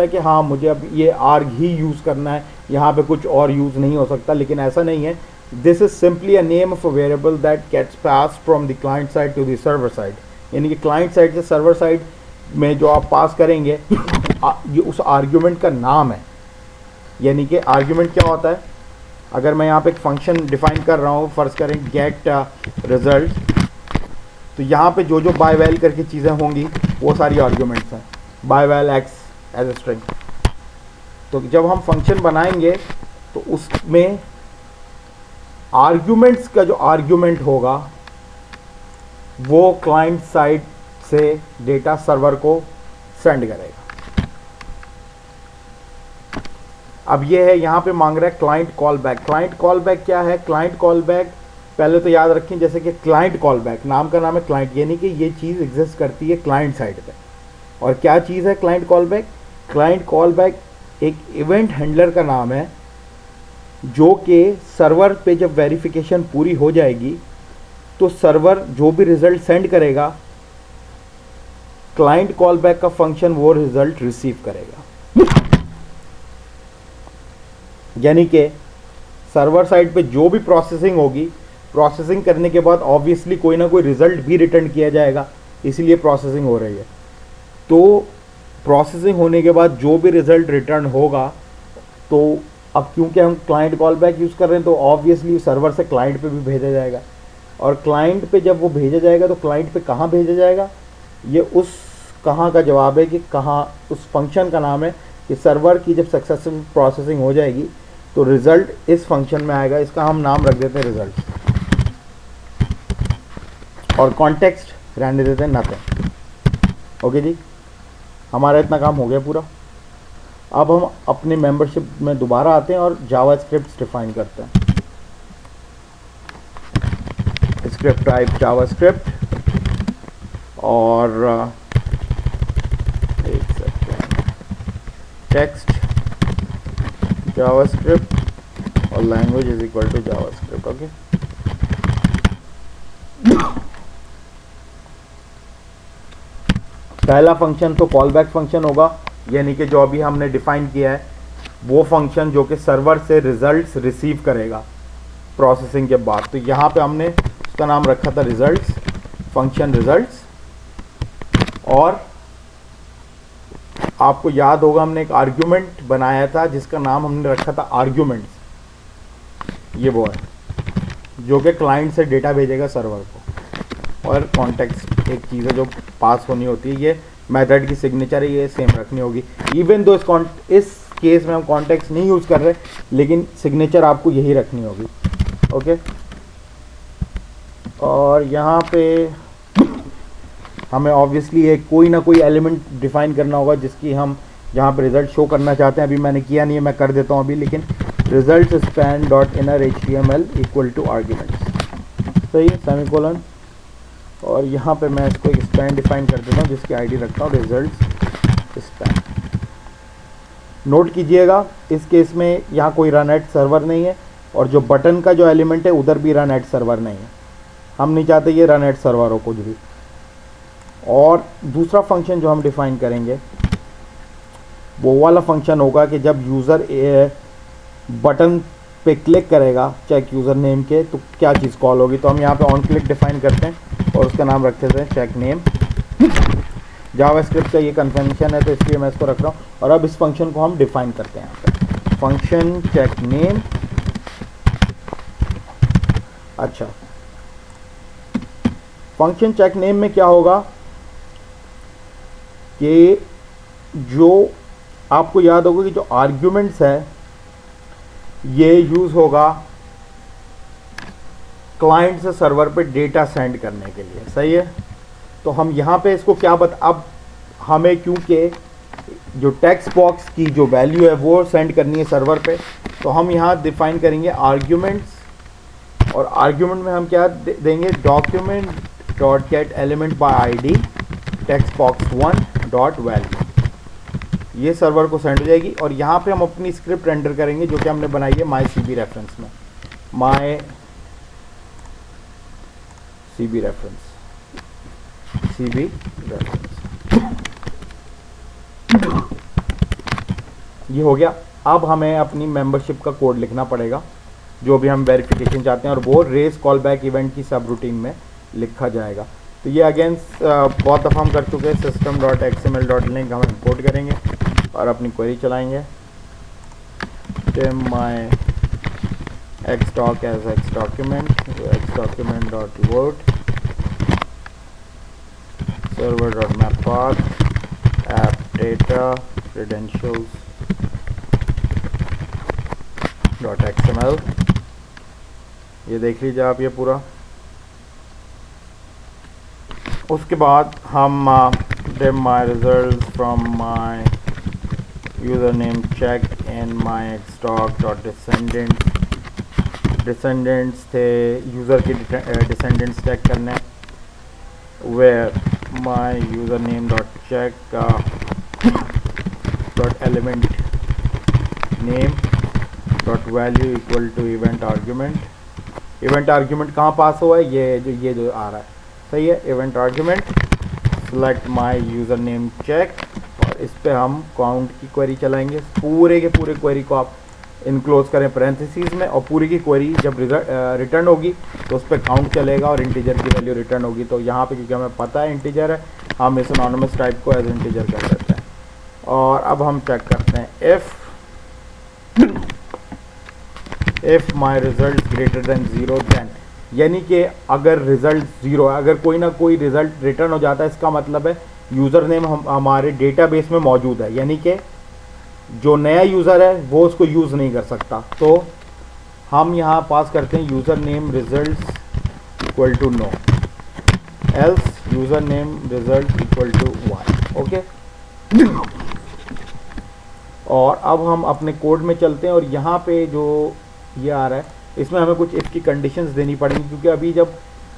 है कि हाँ मुझे अब ये आर्ग ही यूज़ करना है, यहाँ पे कुछ और यूज़ नहीं हो सकता, लेकिन ऐसा नहीं है. This is simply a name of a variable that gets pass from the client side to the server side. यानी कि क्लाइंट साइड से सर्वर साइड में जो आप पास करेंगे ये उस आर्ग्यूमेंट का नाम है. यानी कि आर्ग्यूमेंट क्या होता है, अगर मैं यहाँ पे एक फंक्शन डिफाइन कर रहा हूँ, फर्ज करें गेट रिजल्ट, तो यहाँ पे जो जो बाय वैल करके चीज़ें होंगी वो सारी आर्ग्यूमेंट्स हैं. By val x as a string. तो जब हम फंक्शन बनाएंगे तो उसमें आर्ग्यूमेंट्स का जो आर्ग्यूमेंट होगा वो क्लाइंट साइड से डेटा सर्वर को सेंड करेगा. अब ये है, यहाँ पे मांग रहा है client call back. Client call back क्या है? क्लाइंट कॉल बैक पहले तो याद रखें, जैसे कि क्लाइंट कॉल बैक नाम का नाम है क्लाइंट, यानी कि ये चीज़ एग्जिस्ट करती है क्लाइंट साइड पे. और क्या चीज़ है client call back? Client call back एक इवेंट हैंडलर का नाम है जो कि सर्वर पे जब वेरिफिकेशन पूरी हो जाएगी तो सर्वर जो भी रिजल्ट सेंड करेगा, क्लाइंट कॉल बैक का फंक्शन वो रिजल्ट रिसीव करेगा. यानी कि सर्वर साइड पे जो भी प्रोसेसिंग होगी, प्रोसेसिंग करने के बाद ऑब्वियसली कोई ना कोई रिजल्ट भी रिटर्न किया जाएगा, इसीलिए प्रोसेसिंग हो रही है. तो प्रोसेसिंग होने के बाद जो भी रिजल्ट रिटर्न होगा, तो अब क्योंकि हम क्लाइंट कॉल बैक यूज़ कर रहे हैं तो ऑब्वियसली सर्वर से क्लाइंट पे भी भेजा जाएगा. और क्लाइंट पे जब वो भेजा जाएगा तो क्लाइंट पे कहाँ भेजा जाएगा, ये उस कहाँ का जवाब है कि कहाँ, उस फंक्शन का नाम है कि सर्वर की जब सक्सेसफुल प्रोसेसिंग हो जाएगी तो रिज़ल्ट इस फंक्शन में आएगा. इसका हम नाम रख देते हैं रिज़ल्ट और कॉन्टेक्स्ट रहने देते हैं नथिंग. ओके जी, हमारा इतना काम हो गया पूरा. अब हम अपने मेंबरशिप में दोबारा आते हैं और जावा स्क्रिप्ट डिफाइन करते हैं. स्क्रिप्ट टाइप जावा स्क्रिप्ट और एक सेकेंड, टेक्स्ट जावा स्क्रिप्ट और language is equal to JavaScript. Okay, पहला फंक्शन तो कॉल बैक फंक्शन होगा, यानी कि जो अभी हमने डिफाइन किया है वो फंक्शन जो कि सर्वर से रिजल्ट्स रिसीव करेगा प्रोसेसिंग के बाद. तो यहाँ पे हमने उसका नाम रखा था रिजल्ट्स, फंक्शन रिजल्ट्स. और आपको याद होगा हमने एक आर्ग्यूमेंट बनाया था जिसका नाम हमने रखा था आर्ग्यूमेंट्स. ये वो है जो कि क्लाइंट से डेटा भेजेगा सर्वर को. और कॉन्टेक्स्ट एक चीज़ है जो पास होनी होती है, ये मेथड की सिग्नेचर है, ये सेम रखनी होगी. इवन दो इस केस में हम कॉन्टेक्स्ट नहीं यूज़ कर रहे, लेकिन सिग्नेचर आपको यही रखनी होगी. ओके, और यहाँ पे हमें ऑब्वियसली एक कोई ना कोई एलिमेंट डिफाइन करना होगा जिसकी हम जहाँ पे रिजल्ट शो करना चाहते हैं. अभी मैंने किया नहीं है, मैं कर देता हूँ अभी. लेकिन result span dot inner HTML equal to arguments, सही है, सेमीकोलन. और यहाँ पे मैं इसको एक स्पैन डिफाइन कर देता हूँ जिसकी आईडी रखता हूँ रिजल्ट स्पैन. नोट कीजिएगा इस केस में यहाँ कोई रन एट सर्वर नहीं है, और जो बटन का जो एलिमेंट है उधर भी रन एट सर्वर नहीं है. हम नहीं चाहते ये रन एट सर्वर हो कुछ भी. और दूसरा फंक्शन जो हम डिफाइन करेंगे वो वाला फंक्शन होगा कि जब यूज़र बटन पे क्लिक करेगा चेक यूज़र नेम के, तो क्या चीज़ कॉल होगी. तो हम यहाँ पे ऑन क्लिक डिफाइन करते हैं और उसका नाम रखते हैं चेक नेम. जावास्क्रिप्ट का ये कन्वेंशन है तो इसलिए मैं इसको रख रहा हूँ. और अब इस फंक्शन को हम डिफाइन करते हैं यहाँ पे, फंक्शन चेक नेम. अच्छा, फंक्शन चेक नेम में क्या होगा कि जो आपको याद होगा कि जो आर्ग्यूमेंट्स है ये यूज़ होगा क्लाइंट से सर्वर पे डेटा सेंड करने के लिए, सही है. तो हम यहाँ पे इसको क्या अब हमें क्योंकि जो टेक्स्ट बॉक्स की जो वैल्यू है वो सेंड करनी है सर्वर पे, तो हम यहाँ डिफाइन करेंगे आर्ग्यूमेंट्स. और आर्ग्यूमेंट में हम क्या देंगे, document dot gate element by ID text box 1 dot value. ये सर्वर को सेंड हो जाएगी. और यहाँ पे हम अपनी स्क्रिप्ट रेंडर करेंगे जो कि हमने बनाई है माई CB रेफरेंस में. माई CB रेफरेंस ये हो गया। अब हमें अपनी मेंबरशिप का कोड लिखना पड़ेगा जो भी हम वेरिफिकेशन चाहते हैं, और वो रेस कॉल बैक इवेंट की सब रूटीन में लिखा जाएगा। तो ये अगेन बहुत दफ़ा हम कर चुके हैं। system.xml.link हम इंपोर्ट करेंगे और अपनी क्वेरी चलाएंगे। my xdoc as xdocument, xdocument.word, server.mappath, app data, credentials.xml। ये देख लीजिए आप ये पूरा। उसके बाद हम my results from my username check in my xdoc.descendants थे यूज़र के descendants चेक करने, where my username.check .element name .value equal to event argument। event argument कहाँ पास हुआ है? ये जो आ रहा है, सही है। event argument select my username check, और इस पे हम काउंट की क्वेरी चलाएंगे। पूरे के पूरे क्वेरी को आप इनक्लोज करें पैरेंथेसिस में, और पूरी की क्वेरी जब रिटर्न होगी तो उस पर काउंट चलेगा और इंटीजर की वैल्यू रिटर्न होगी। तो यहाँ पे क्योंकि हमें पता है इंटीजर है, हम इस एनोनिमस टाइप को एज इंटीजर कर देते हैं। और अब हम चेक करते हैं if my result greater than 0 then, यानी कि अगर रिजल्ट 0 है, अगर कोई ना कोई रिजल्ट रिटर्न हो जाता है, इसका मतलब है यूज़र नेम हमारे डेटाबेस में मौजूद है, यानी कि जो नया यूज़र है वो उसको यूज़ नहीं कर सकता। तो हम यहाँ पास करते हैं username result equal to no, else username result equal to 1। Okay, और अब हम अपने कोड में चलते हैं, और यहाँ पे जो ये आ रहा है इसमें हमें कुछ इफ़ की कंडीशंस देनी पड़ेंगी, क्योंकि अभी जब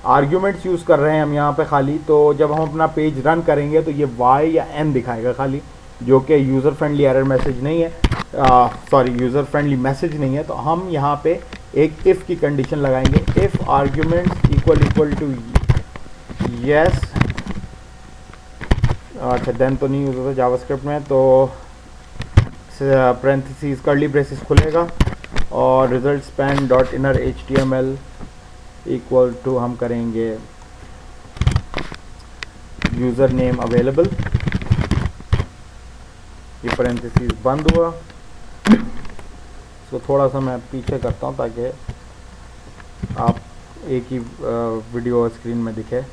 आर्ग्यूमेंट्स यूज़ कर रहे हैं हम यहाँ पे खाली, तो जब हम अपना पेज रन करेंगे तो ये y या n दिखाएगा खाली, जो कि यूज़र फ्रेंडली एरर मैसेज नहीं है, सॉरी यूज़र फ्रेंडली मैसेज नहीं है। तो हम यहाँ पे एक इफ़ की कंडीशन लगाएंगे, if arguments equal to yes, अच्छा देन तो नहीं यूज़ होता जावास्क्रिप्ट में, तो पैरेंथेसिस कर्ली ब्रेसेस खुलेगा, और result span dot inner HTML equal to हम करेंगे यूज़र नेम अवेलेबल, ये पैरेंथेसिस बंद हुआ। इसको थोड़ा सा मैं पीछे करता हूँ ताकि आप एक ही वीडियो स्क्रीन में दिखे।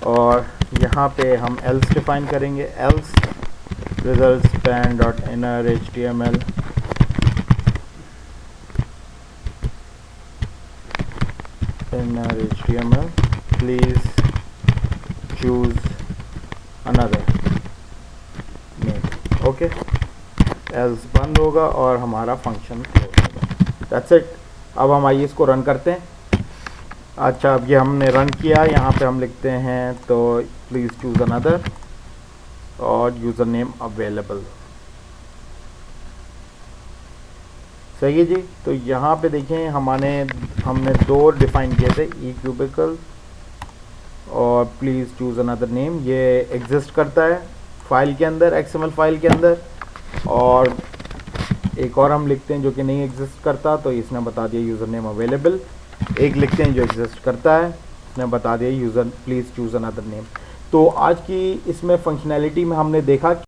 और यहाँ पे हम एल्स डिफाइन करेंगे, else result span dot inner HTML please choose another name. Okay, else बंद होगा और हमारा फंक्शन क्लोज होगा। That's it. अब हम आइए इसको रन करते हैं। अच्छा, अब ये हमने रन किया, यहाँ पे हम लिखते हैं तो प्लीज़ चूज़ अनदर और यूज़र नेम अवेलेबल, सही है जी। तो यहाँ पे देखें हमने दो डिफ़ाइन किए थे, ई क्यूबिकल और प्लीज़ चूज़ अनदर नेम। ये एग्जिस्ट करता है फाइल के अंदर, XML फाइल के अंदर, और एक और हम लिखते हैं जो कि नहीं एग्जिस्ट करता, तो इसने बता दिया यूज़र नेम अवेलेबल। एक लिखते हैं जो एग्जिस्ट करता है, इसने बता दिया user please choose another name. तो आज की इसमें फंक्शनैलिटी में हमने देखा